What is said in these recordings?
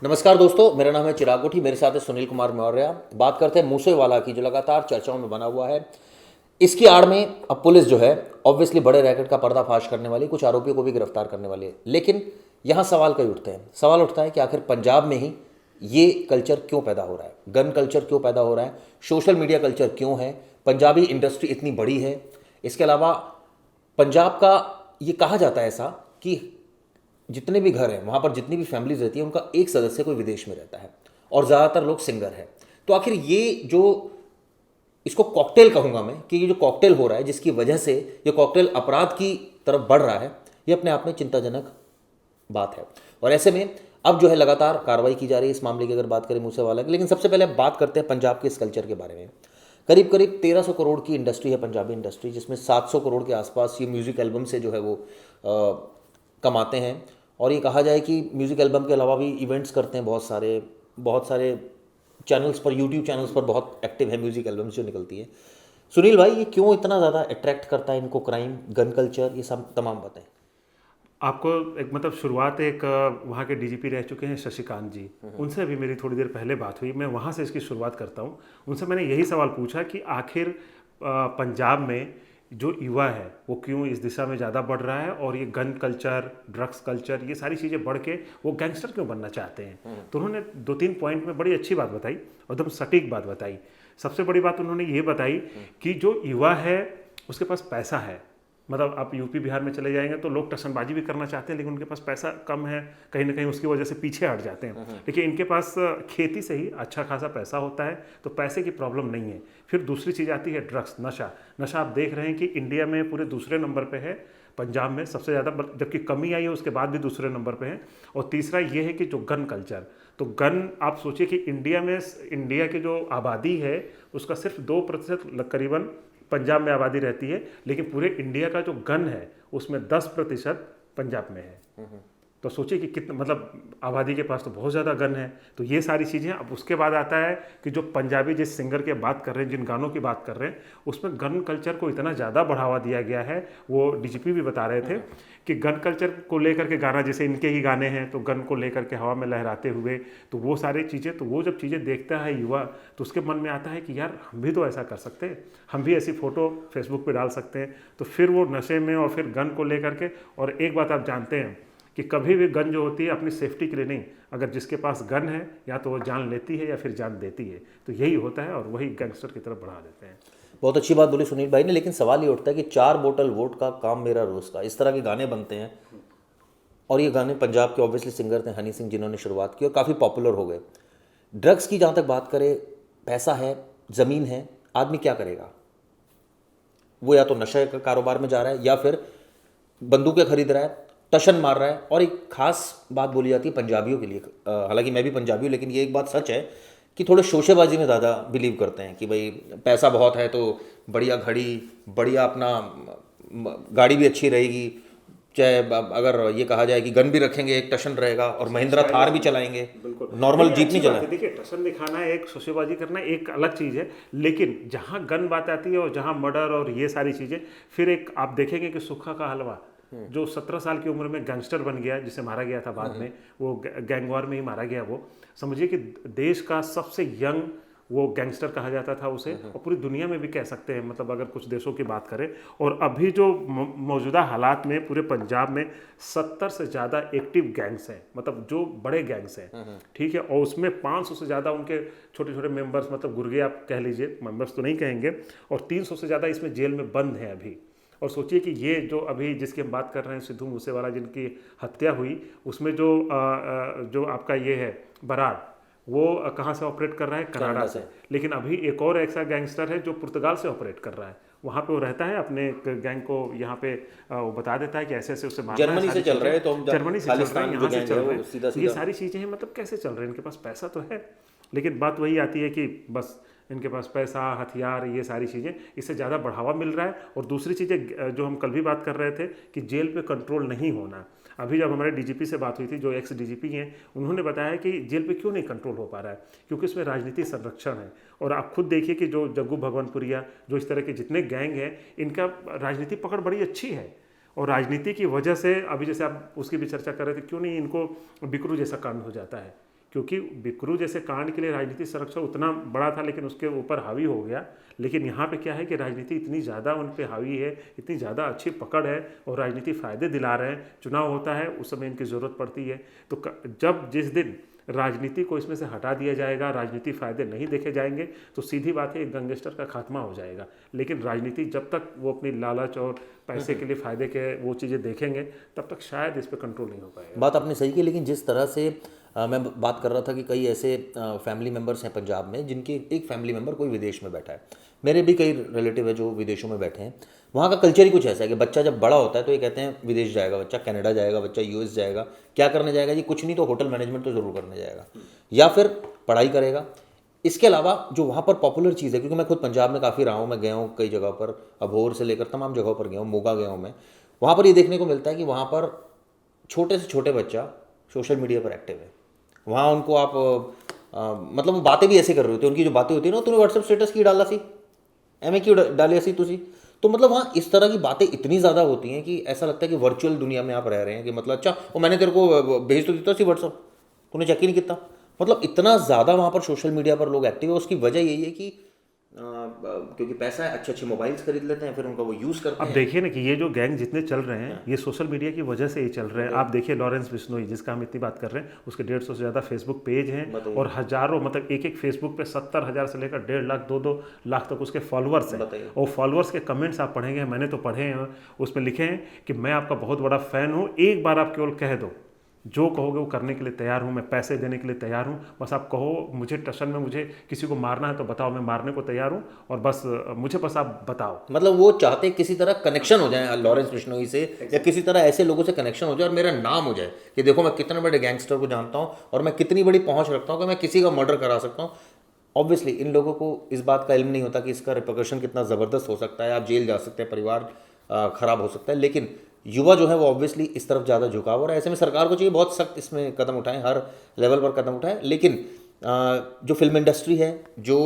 नमस्कार दोस्तों, मेरा नाम है चिराग कोठी, मेरे साथ है सुनील कुमार मौर्य। बात करते हैं मूसेवाला की, जो लगातार चर्चाओं में बना हुआ है। इसकी आड़ में अब पुलिस जो है ऑब्वियसली बड़े रैकेट का पर्दाफाश करने वाली, कुछ आरोपियों को भी गिरफ्तार करने वाली है। लेकिन यहाँ सवाल कई उठते हैं। सवाल उठता है कि आखिर पंजाब में ही ये कल्चर क्यों पैदा हो रहा है, गन कल्चर क्यों पैदा हो रहा है, सोशल मीडिया कल्चर क्यों है, पंजाबी इंडस्ट्री इतनी बड़ी है। इसके अलावा पंजाब का ये कहा जाता है ऐसा कि जितने भी घर हैं वहाँ पर जितनी भी फैमिलीज रहती है उनका एक सदस्य कोई विदेश में रहता है और ज़्यादातर लोग सिंगर हैं। तो आखिर ये जो इसको कॉकटेल कहूँगा मैं, कि ये जो कॉकटेल हो रहा है जिसकी वजह से ये कॉकटेल अपराध की तरफ बढ़ रहा है, ये अपने आप में चिंताजनक बात है। और ऐसे में अब जो है लगातार कार्रवाई की जा रही है इस मामले की, अगर बात करें मूसेवाला की। लेकिन सबसे पहले बात करते हैं पंजाब के इस कल्चर के बारे में। करीब करीब 1300 करोड़ की इंडस्ट्री है पंजाबी इंडस्ट्री, जिसमें 700 करोड़ के आसपास ये म्यूज़िक एल्बम से जो है वो कमाते हैं। और ये कहा जाए कि म्यूज़िक एल्बम के अलावा भी इवेंट्स करते हैं बहुत सारे चैनल्स पर, यूट्यूब चैनल्स पर बहुत एक्टिव है म्यूज़िक एल्बम्स जो निकलती है। सुनील भाई, ये क्यों इतना ज़्यादा अट्रैक्ट करता है इनको, क्राइम, गन कल्चर, ये सब तमाम बताएं। आपको एक मतलब शुरुआत एक वहाँ के डीजीपी रह चुके हैं शशिकांत जी, उनसे अभी मेरी थोड़ी देर पहले बात हुई। मैं वहाँ से इसकी शुरुआत करता हूँ। उनसे मैंने यही सवाल पूछा कि आखिर पंजाब में जो युवा है वो क्यों इस दिशा में ज़्यादा बढ़ रहा है, और ये गन कल्चर, ड्रग्स कल्चर, ये सारी चीज़ें बढ़ के वो गैंगस्टर क्यों बनना चाहते हैं। तो उन्होंने 2-3 पॉइंट में बड़ी अच्छी बात बताई और एकदम सटीक बात बताई। सबसे बड़ी बात उन्होंने ये बताई कि जो युवा है उसके पास पैसा है। मतलब आप यूपी बिहार में चले जाएंगे तो लोग टसनबाजी भी करना चाहते हैं, लेकिन उनके पास पैसा कम है, कहीं ना कहीं उसकी वजह से पीछे हट जाते हैं। लेकिन इनके पास खेती से ही अच्छा खासा पैसा होता है, तो पैसे की प्रॉब्लम नहीं है। फिर दूसरी चीज़ आती है ड्रग्स, नशा। नशा आप देख रहे हैं कि इंडिया में पूरे दूसरे नंबर पे है, पंजाब में सबसे ज़्यादा, जबकि कमी आई है उसके बाद भी दूसरे नंबर पे है। और तीसरा ये है कि जो गन कल्चर, तो गन आप सोचिए कि इंडिया की जो आबादी है उसका सिर्फ 2% करीबन पंजाब में आबादी रहती है, लेकिन पूरे इंडिया का जो गन है उसमें 10% पंजाब में है। तो सोचिए कि कितना, मतलब आबादी के पास तो बहुत ज़्यादा गन है। तो ये सारी चीज़ें। अब उसके बाद आता है कि जो पंजाबी जिस सिंगर की बात कर रहे हैं, जिन गानों की बात कर रहे हैं, उसमें गन कल्चर को इतना ज़्यादा बढ़ावा दिया गया है। वो डीजीपी भी बता रहे थे कि गन कल्चर को लेकर के गाना, जैसे इनके ही गाने हैं, तो गन को लेकर के हवा में लहराते हुए, तो वो सारी चीज़ें, तो वो जब चीज़ें देखता है युवा, तो उसके मन में आता है कि यार हम भी तो ऐसा कर सकते हैं, हम भी ऐसी फ़ोटो फेसबुक पे डाल सकते हैं। तो फिर वो नशे में और फिर गन को लेकर के। और एक बात आप जानते हैं कि कभी भी गन जो होती है अपनी सेफ्टी के लिए नहीं, अगर जिसके पास गन है या तो वो जान लेती है या फिर जान देती है। तो यही होता है और वही गैंगस्टर की तरफ बढ़ा देते हैं। बहुत अच्छी बात बोली सुनील भाई ने। लेकिन सवाल ये उठता है कि 4 बोतल वोट का काम मेरा रोज़ का, इस तरह के गाने बनते हैं। और ये गाने पंजाब के ऑब्वियसली सिंगर थे हनी सिंह, जिन्होंने शुरुआत की और काफ़ी पॉपुलर हो गए। ड्रग्स की जहाँ तक बात करें, पैसा है, ज़मीन है, आदमी क्या करेगा? वो या तो नशे के कारोबार में जा रहा है या फिर बंदूकें खरीद रहा है, टशन मार रहा है। और एक खास बात बोली जाती है पंजाबियों के लिए, हालांकि मैं भी पंजाबी हूँ, लेकिन ये एक बात सच है कि थोड़े शोशेबाजी में ज़्यादा बिलीव करते हैं कि भाई पैसा बहुत है तो बढ़िया घड़ी, बढ़िया अपना गाड़ी भी अच्छी रहेगी, चाहे अगर ये कहा जाए कि गन भी रखेंगे, एक टशन रहेगा, और महिंद्रा थार भी चलाएंगे, नॉर्मल जीप नहीं चलाएंगे। देखिए, टसन दिखाना, एक शोशेबाजी करना एक अलग चीज़ है, लेकिन जहाँ गन बात आती है और जहाँ मर्डर और ये सारी चीज़ें, फिर एक आप देखेंगे कि सुक्खा का हलवा जो 17 साल की उम्र में गैंगस्टर बन गया, जिसे मारा गया था बाद में, वो गैंगवार में ही मारा गया। वो समझिए कि देश का सबसे यंग वो गैंगस्टर कहा जाता था उसे, और पूरी दुनिया में भी कह सकते हैं, मतलब अगर कुछ देशों की बात करें। और अभी जो मौजूदा हालात में पूरे पंजाब में 70 से ज़्यादा एक्टिव गैंग्स हैं, मतलब जो बड़े गैंग्स हैं, ठीक है। और उसमें 500 से ज़्यादा उनके छोटे छोटे मेंबर्स, मतलब गुर्गे आप कह लीजिए, मेंबर्स तो नहीं कहेंगे। और 300 से ज़्यादा इसमें जेल में बंद हैं अभी। और सोचिए कि ये जो अभी जिसकी हम बात कर रहे हैं, सिद्धू मूसेवाला, जिनकी हत्या हुई, उसमें जो आपका ये है बरार, वो कहाँ से ऑपरेट कर रहा है? कनाडा से। लेकिन अभी एक और ऐसा गैंगस्टर है जो पुर्तगाल से ऑपरेट कर रहा है। वहाँ पे वो रहता है, अपने गैंग को यहाँ पे वो बता देता है कि ऐसे ऐसे उसे मारना है। जर्मनी से चल रहे हैं, तो जर्मनी से चल रहे हैं, यहाँ से चल रहे हैं। सीधा ये सारी चीज़ें हैं, मतलब कैसे चल रहे हैं? इनके पास पैसा तो है, लेकिन बात वही आती है कि बस इनके पास पैसा, हथियार, ये सारी चीज़ें, इससे ज़्यादा बढ़ावा मिल रहा है। और दूसरी चीज़ें जो हम कल भी बात कर रहे थे कि जेल पे कंट्रोल नहीं होना। अभी जब हमारे डीजीपी से बात हुई थी, जो एक्स डीजीपी हैं, उन्होंने बताया कि जेल पे क्यों नहीं कंट्रोल हो पा रहा है, क्योंकि इसमें राजनीतिक संरक्षण है। और आप खुद देखिए कि जो जग्गू भगवानपुरिया, जो इस तरह के जितने गैंग हैं, इनका राजनीतिक पकड़ बड़ी अच्छी है। और राजनीति की वजह से अभी जैसे आप उसकी भी चर्चा कर रहे थे, क्यों नहीं इनको बिकरू जैसा कांड हो जाता है, क्योंकि बिकरू जैसे कांड के लिए राजनीतिक संरक्षण उतना बड़ा था लेकिन उसके ऊपर हावी हो गया। लेकिन यहाँ पे क्या है कि राजनीति इतनी ज़्यादा उन पे हावी है, इतनी ज़्यादा अच्छी पकड़ है और राजनीति फ़ायदे दिला रहे हैं। चुनाव होता है उस समय इनकी ज़रूरत पड़ती है। तो जब जिस दिन राजनीति को इसमें से हटा दिया जाएगा, राजनीति फ़ायदे नहीं देखे जाएंगे, तो सीधी बात है एक गैंगस्टर का खात्मा हो जाएगा। लेकिन राजनीति जब तक वो अपनी लालच और पैसे के लिए फ़ायदे के वो चीज़ें देखेंगे तब तक शायद इस पर कंट्रोल नहीं हो पाएगा। बात आपने सही की, लेकिन जिस तरह से मैं बात कर रहा था कि कई ऐसे फैमिली मेम्बर्स हैं पंजाब में जिनकी एक फैमिली मेम्बर कोई विदेश में बैठा है। मेरे भी कई रिलेटिव है जो विदेशों में बैठे हैं। वहाँ का कल्चर ही कुछ ऐसा है कि बच्चा जब बड़ा होता है तो ये कहते हैं विदेश जाएगा बच्चा, कनाडा जाएगा बच्चा, यूएस जाएगा। क्या करने जाएगा जी? कुछ नहीं तो होटल मैनेजमेंट तो ज़रूर करने जाएगा या फिर पढ़ाई करेगा। इसके अलावा जो वहाँ पर पॉपुलर चीज़ है, क्योंकि मैं खुद पंजाब में काफ़ी रहा हूँ, मैं गया हूँ कई जगह पर, अबोहर से लेकर तमाम जगहों पर गया हूँ, मोगा गया हूँ मैं। वहाँ पर ये देखने को मिलता है कि वहाँ पर छोटे से छोटे बच्चा सोशल मीडिया पर एक्टिव है। वहाँ उनको आप मतलब वो बातें भी ऐसे कर रहे होते हैं, उनकी जो बातें होती है ना, तूने व्हाट्सएप स्टेटस की डाला सी, एम क्यों डाली सी तुसी। तो मतलब वहाँ इस तरह की बातें इतनी ज़्यादा होती हैं कि ऐसा लगता है कि वर्चुअल दुनिया में आप रह रहे हैं। कि मतलब अच्छा वो मैंने तेरे को भेज तो देता सी व्हाट्सअप, तूने चेक ही नहीं किया। मतलब इतना ज़्यादा वहाँ पर सोशल मीडिया पर लोग एक्टिव है। उसकी वजह यही है कि क्योंकि पैसा है, अच्छे अच्छे मोबाइल्स खरीद लेते हैं, फिर उनका वो यूज़ करते हैं। अब देखिए ना कि ये जो गैंग जितने चल रहे हैं ये सोशल मीडिया की वजह से ही चल रहे हैं। आप देखिए लॉरेंस बिश्नोई जिसका हम इतनी बात कर रहे हैं, उसके 150 से ज़्यादा फेसबुक पेज हैं और हज़ारों, मतलब एक फेसबुक पे 70,000 से लेकर 1.5 लाख 2-2 लाख तक उसके फॉलोअर्स हैं। और फॉलोअर्स के कमेंट्स आप पढ़ेंगे, मैंने तो पढ़े हैं, उसमें लिखे हैं कि मैं आपका बहुत बड़ा फ़ैन हूँ, एक बार आप केवल कह दो, जो कहोगे वो करने के लिए तैयार हूँ, मैं पैसे देने के लिए तैयार हूँ, बस आप कहो मुझे टशन में मुझे किसी को मारना है तो बताओ, मैं मारने को तैयार हूँ, और बस मुझे बस आप बताओ। मतलब वो चाहते किसी तरह कनेक्शन हो जाए लॉरेंस बिश्नोई से या किसी तरह ऐसे लोगों से कनेक्शन हो जाए और मेरा नाम हो जाए कि देखो मैं कितने बड़े गैंगस्टर को जानता हूँ और मैं कितनी बड़ी पहुँच रखता हूँ कि मैं किसी का मर्डर करा सकता हूँ। ऑब्वियसली इन लोगों को इस बात का इल्म नहीं होता कि इसका रिपरकशन कितना ज़बरदस्त हो सकता है। आप जेल जा सकते हैं, परिवार ख़राब हो सकता है। लेकिन युवा जो है वो ऑब्वियसली इस तरफ ज़्यादा झुकाव हो रहा है। ऐसे में सरकार को चाहिए बहुत सख्त इसमें कदम उठाएं, हर लेवल पर कदम उठाएं। लेकिन जो फिल्म इंडस्ट्री है, जो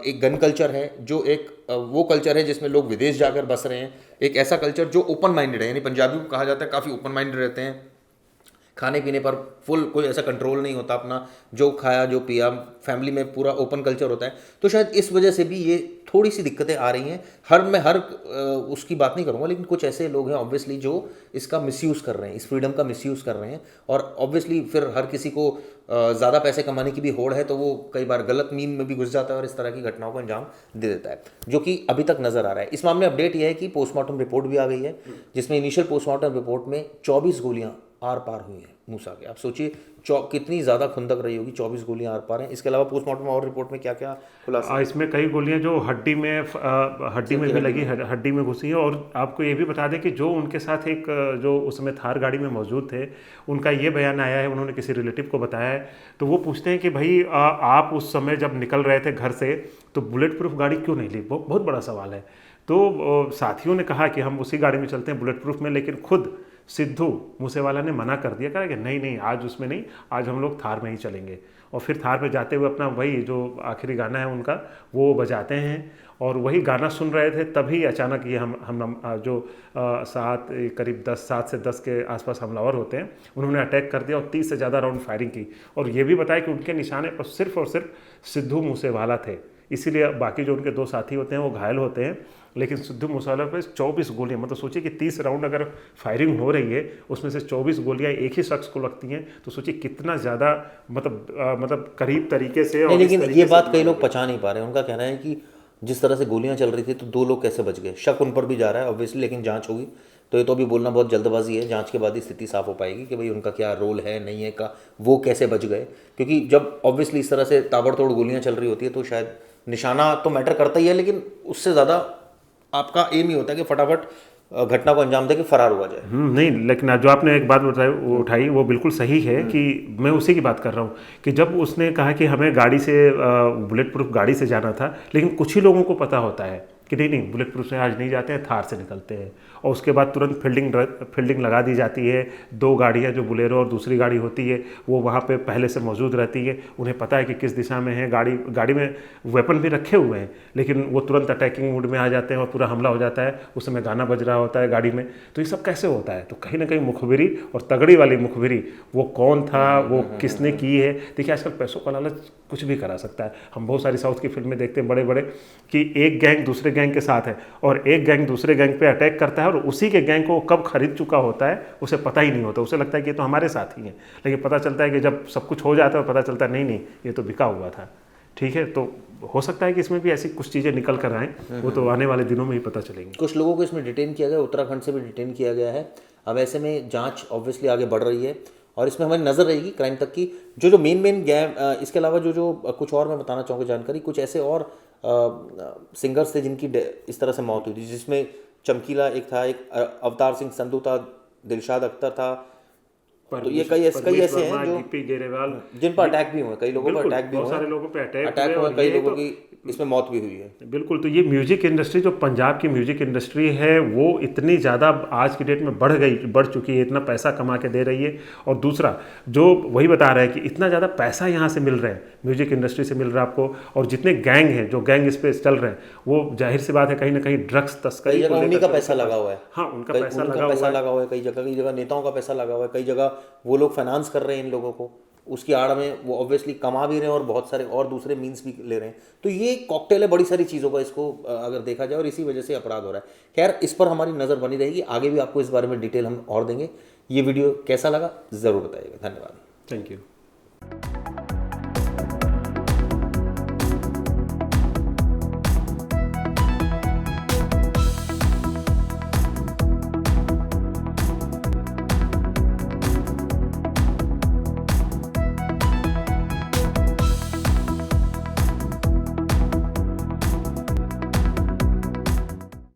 एक गन कल्चर है, जो एक वो कल्चर है जिसमें लोग विदेश जाकर बस रहे हैं, एक ऐसा कल्चर जो ओपन माइंडेड है, यानी पंजाबी को कहा जाता है काफ़ी ओपन माइंडेड रहते हैं, खाने पीने पर फुल कोई ऐसा कंट्रोल नहीं होता अपना, जो खाया जो पिया, फैमिली में पूरा ओपन कल्चर होता है। तो शायद इस वजह से भी ये थोड़ी सी दिक्कतें आ रही हैं। मैं हर उसकी बात नहीं करूँगा, लेकिन कुछ ऐसे लोग हैं ऑब्वियसली जो इसका मिसयूज़ कर रहे हैं, इस फ्रीडम का मिसयूज़ कर रहे हैं। और ऑब्वियसली फिर हर किसी को ज़्यादा पैसे कमाने की भी होड़ है तो वो कई बार गलत मीन में भी घुस जाता है और इस तरह की घटनाओं को अंजाम दे देता है, जो कि अभी तक नज़र आ रहा है। इस मामले में अपडेट यह है कि पोस्टमार्टम रिपोर्ट भी आ गई है, जिसमें इनिशियल पोस्टमार्टम रिपोर्ट में 24 गोलियाँ आर पार हुई हैं मूसा के। आप सोचिए कितनी ज़्यादा खुंदक रही होगी, 24 गोलियां आर पार हैं। इसके अलावा पोस्टमार्टम और रिपोर्ट में क्या क्या खुलासा? इसमें कई गोलियां जो हड्डी में भी लगी, हड्डी में घुसी है। और आपको ये भी बता दें कि जो उनके साथ एक जो उस समय थार गाड़ी में मौजूद थे, उनका ये बयान आया है, उन्होंने किसी रिलेटिव को बताया है। तो वो पूछते हैं कि भाई आप उस समय जब निकल रहे थे घर से तो बुलेट प्रूफ गाड़ी क्यों नहीं ली? बहुत बड़ा सवाल है। तो साथियों ने कहा कि हम उसी गाड़ी में चलते हैं बुलेट प्रूफ में, लेकिन खुद सिद्धू मूसेवाला ने मना कर दिया, कहा कि नहीं आज उसमें नहीं, आज हम लोग थार में ही चलेंगे। और फिर थार में जाते हुए अपना वही जो आखिरी गाना है उनका वो बजाते हैं। और वही गाना सुन रहे थे तभी अचानक ये हम जो करीब 7 से 10 के आसपास हमलावर होते हैं, उन्होंने अटैक कर दिया और 30 से ज़्यादा राउंड फायरिंग की। और ये भी बताया कि उनके निशाने पर सिर्फ और सिर्फ सिद्धू मूसेवाला थे, इसीलिए बाकी जो उनके 2 साथी होते हैं वो घायल होते हैं। लेकिन सिद्धू मूसेवाला पे 24 गोलियां, मतलब सोचिए कि 30 राउंड अगर फायरिंग हो रही है उसमें से 24 गोलियां एक ही शख्स को लगती हैं, तो सोचिए कितना ज़्यादा मतलब करीब तरीके से। नहीं, लेकिन ये बात कई लोग पचा नहीं पा रहे हैं। उनका कहना है कि जिस तरह से गोलियां चल रही थी तो 2 लोग कैसे बच गए। शक उन पर भी जा रहा है ऑब्वियसली, लेकिन जांच होगी। तो ये तो अभी बोलना बहुत जल्दबाजी है, जांच के बाद ही स्थिति साफ हो पाएगी कि भाई उनका क्या रोल है नहीं है का, वो कैसे बच गए। क्योंकि जब ऑब्वियसली इस तरह से ताबड़तोड़ गोलियां चल रही होती है तो शायद निशाना तो मैटर करता ही है, लेकिन उससे ज़्यादा आपका एम ही होता है कि फटाफट घटना को अंजाम दे के फरार हुआ जाए। नहीं, लेकिन जो आपने एक बात उठाई वो बिल्कुल सही है कि मैं उसी की बात कर रहा हूँ कि जब उसने कहा कि हमें गाड़ी से बुलेट प्रूफ गाड़ी से जाना था, लेकिन कुछ ही लोगों को पता होता है कि नहीं बुलेट प्रूफ से आज नहीं जाते हैं, थार से निकलते हैं। और उसके बाद तुरंत फील्डिंग लगा दी जाती है। 2 गाड़ियाँ जो बुलेरो और दूसरी गाड़ी होती है वो वहाँ पे पहले से मौजूद रहती है, उन्हें पता है कि किस दिशा में है। गाड़ी में वेपन भी रखे हुए हैं, लेकिन वो तुरंत अटैकिंग मूड में आ जाते हैं और पूरा हमला हो जाता है। उस समय गाना बज रहा होता है गाड़ी में। तो ये सब कैसे होता है? तो कहीं ना कहीं मुखबिरी, और तगड़ी वाली मुखबिरी, वो कौन था, वो किसने की है। देखिए आजकल पैसों का लालच कुछ भी करा सकता है। हम बहुत सारी साउथ की फिल्में देखते हैं बड़े बड़े कि एक गैंग दूसरे गैंग के साथ है और एक गैंग दूसरे गैंग पे अटैक करता है और उसी के गैंग को कब खरीद चुका होता है उसे पता ही नहीं होता। उसे लगता है कि ये तो हमारे साथ ही है, लेकिन पता चलता है कि जब सब कुछ हो जाता है पता चलता है नहीं ये तो बिका हुआ था। ठीक है, तो हो सकता है कि इसमें भी ऐसी कुछ चीज़ें निकल कर आएँ, वो तो आने वाले दिनों में ही पता चलेंगी। कुछ लोगों को इसमें डिटेन किया गया, उत्तराखंड से भी डिटेन किया गया है। अब ऐसे में जांच ऑब्वियसली आगे बढ़ रही है और इसमें हमारी नज़र रहेगी क्राइम तक की। जो मेन गैंग, इसके अलावा जो कुछ और मैं बताना चाहूँगा जानकारी, कुछ ऐसे और सिंगर्स थे जिनकी इस तरह से मौत हुई थी, जिसमें चमकीला एक था, एक अवतार सिंह संधू था, दिलशाद अख्तर था। तो ये कई ऐसे हैं जो जिन पर अटैक भी हुए, कई लोगों पर अटैक भी हुए, सारे लोगों पे अटैक हुए, कई लोगों की इसमें मौत भी हुई है। बिल्कुल। तो ये म्यूजिक इंडस्ट्री, जो पंजाब की म्यूजिक इंडस्ट्री है, वो इतनी ज़्यादा आज की डेट में बढ़ चुकी है, इतना पैसा कमा के दे रही है। और दूसरा जो वही बता रहा है कि इतना ज़्यादा पैसा यहाँ से मिल रहा है, म्यूजिक इंडस्ट्री से मिल रहा है आपको। और जितने गैंग हैं, जो गैंग इस पे चल रहे हैं, वो जाहिर सी बात है कहीं ना कहीं ड्रग्स तस्करी, उन्हीं का पैसा लगा हुआ है। हाँ, उनका पैसा लगा हुआ है। कई जगह नेताओं का पैसा लगा हुआ है, कई जगह वो लोग फाइनेंस कर रहे हैं इन लोगों को, उसकी आड़ में वो ऑब्वियसली कमा भी रहे हैं और बहुत सारे और दूसरे मीन्स भी ले रहे हैं। तो ये कॉकटेल है बड़ी सारी चीज़ों का, इसको अगर देखा जाए, और इसी वजह से अपराध हो रहा है। खैर, इस पर हमारी नज़र बनी रहेगी, आगे भी आपको इस बारे में डिटेल हम और देंगे। ये वीडियो कैसा लगा ज़रूर बताइएगा। धन्यवाद। Thank you.